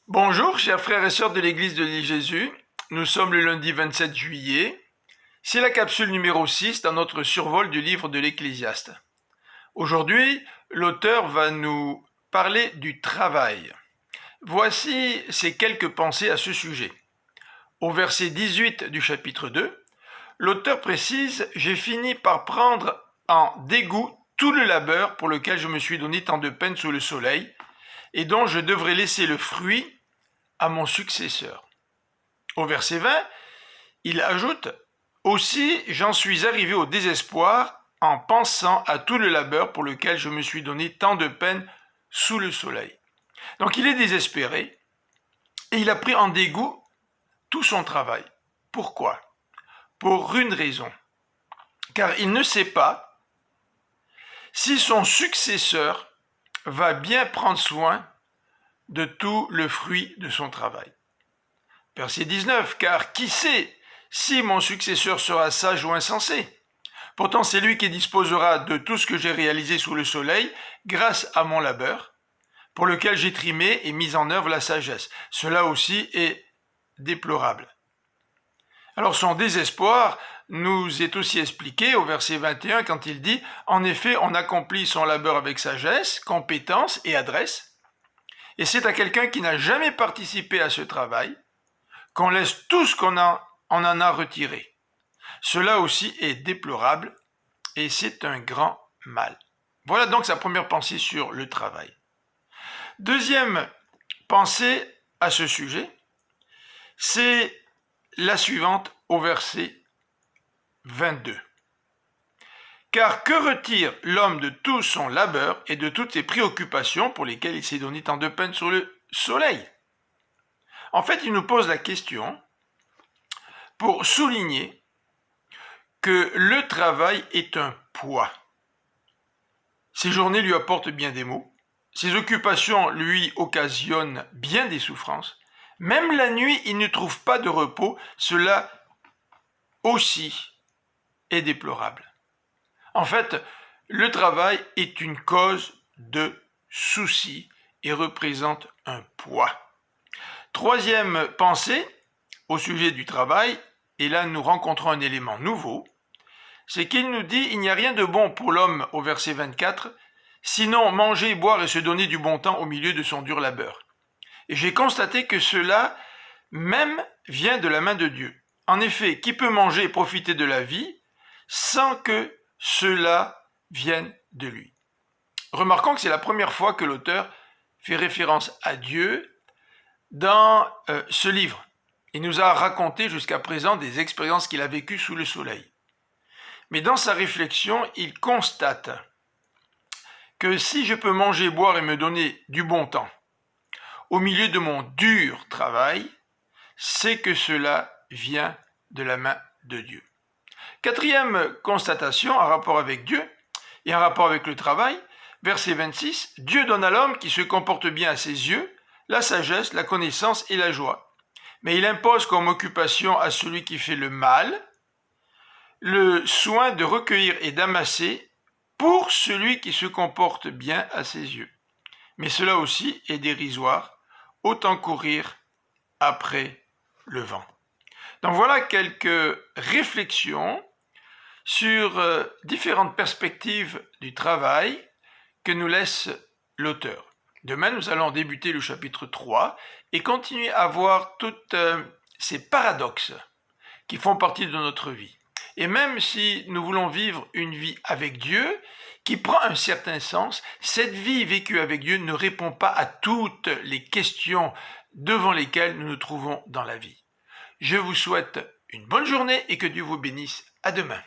Bonjour, chers frères et sœurs de l'Église de l'île Jésus. Nous sommes le lundi 27 juillet. C'est la capsule numéro 6 dans notre survol du livre de l'Ecclésiaste. Aujourd'hui, l'auteur va nous parler du travail. Voici ces quelques pensées à ce sujet. Au verset 18 du chapitre 2, l'auteur précise « J'ai fini par prendre en dégoût tout le labeur pour lequel je me suis donné tant de peine sous le soleil, et dont je devrais laisser le fruit à mon successeur. » Au verset 20, il ajoute « Aussi j'en suis arrivé au désespoir en pensant à tout le labeur pour lequel je me suis donné tant de peine sous le soleil. » Donc il est désespéré et il a pris en dégoût tout son travail. Pourquoi? Pour une raison. Car il ne sait pas si son successeur va bien prendre soin de tout le fruit de son travail. Verset 19, car qui sait si mon successeur sera sage ou insensé? Pourtant c'est lui qui disposera de tout ce que j'ai réalisé sous le soleil grâce à mon labeur, pour lequel j'ai trimé et mis en œuvre la sagesse. Cela aussi est déplorable. Alors son désespoir nous est aussi expliqué au verset 21 quand il dit « En effet, on accomplit son labeur avec sagesse, compétence et adresse, et c'est à quelqu'un qui n'a jamais participé à ce travail qu'on laisse tout ce qu'on en a retiré. Cela aussi est déplorable et c'est un grand mal. » Voilà donc sa première pensée sur le travail. Deuxième pensée à ce sujet, c'est la suivante au verset 22. Car que retire l'homme de tout son labeur et de toutes ses préoccupations pour lesquelles il s'est donné tant de peine sur le soleil? En fait, il nous pose la question pour souligner que le travail est un poids. Ses journées lui apportent bien des maux, ses occupations lui occasionnent bien des souffrances. Même la nuit, il ne trouve pas de repos, cela aussi est déplorable. En fait, le travail est une cause de soucis et représente un poids. Troisième pensée au sujet du travail, et là nous rencontrons un élément nouveau, c'est qu'il nous dit « Il n'y a rien de bon pour l'homme » au verset 24, sinon manger, boire et se donner du bon temps au milieu de son dur labeur. Et j'ai constaté que cela même vient de la main de Dieu. En effet, qui peut manger et profiter de la vie sans que cela vienne de lui? Remarquons que c'est la première fois que l'auteur fait référence à Dieu dans ce livre. Il nous a raconté jusqu'à présent des expériences qu'il a vécues sous le soleil. Mais dans sa réflexion, il constate que si je peux manger, boire et me donner du bon temps au milieu de mon dur travail, c'est que cela vient de la main de Dieu. Quatrième constatation en rapport avec Dieu et en rapport avec le travail, verset 26, Dieu donne à l'homme qui se comporte bien à ses yeux la sagesse, la connaissance et la joie. Mais il impose comme occupation à celui qui fait le mal le soin de recueillir et d'amasser pour celui qui se comporte bien à ses yeux. Mais cela aussi est dérisoire, autant courir après le vent. Donc voilà quelques réflexions sur différentes perspectives du travail que nous laisse l'auteur. Demain, nous allons débuter le chapitre 3 et continuer à voir toutes ces paradoxes qui font partie de notre vie. Et même si nous voulons vivre une vie avec Dieu, qui prend un certain sens, cette vie vécue avec Dieu ne répond pas à toutes les questions devant lesquelles nous nous trouvons dans la vie. Je vous souhaite une bonne journée et que Dieu vous bénisse. À demain.